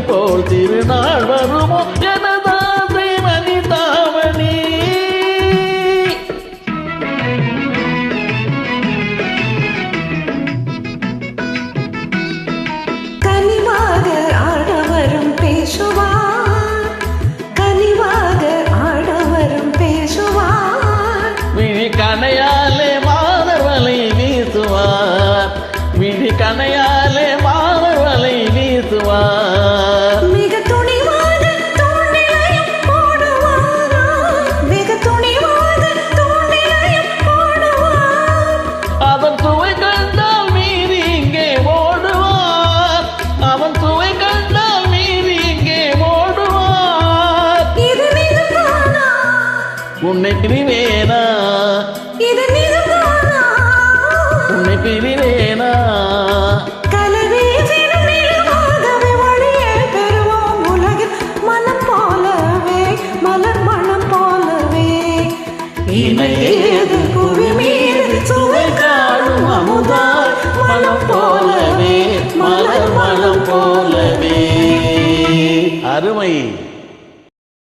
போல் திருநாள் வருமோ எனதாசை வனிதாமணி. கனிவாக ஆடவரும் பேசுவார், கனிவாக ஆடவரும் பேசுவார். விழி கனையாலே மாதவலை வீசுவார், விழி கனையாலே மாதவலை வீசுவார். மிக துணிவாக தூண்டிலையும் போடுவார், மிக துணிவாக தூண்டிலையும் போடுவார். அவன் சுவை கண்டால் மீறி இங்கே ஓடுவார், அவன் சுவை கண்டால் மீறி இங்கே ஓடுவார். இது நிஜம்தானா? உன்னை பிரிவேனா, இது நிஜம்தானா? உன்னை பிரிவேனா. கலவீசிடும் நிலவாகவே வழியே பெறுவோம் உலகில் மனம் போலவே, மலர் மனம் போலவே. இணையேது புவி மீது சுவை காணும் அமுதாய் மனம் போலவே, மலர் மனம் போலவே. அருமை.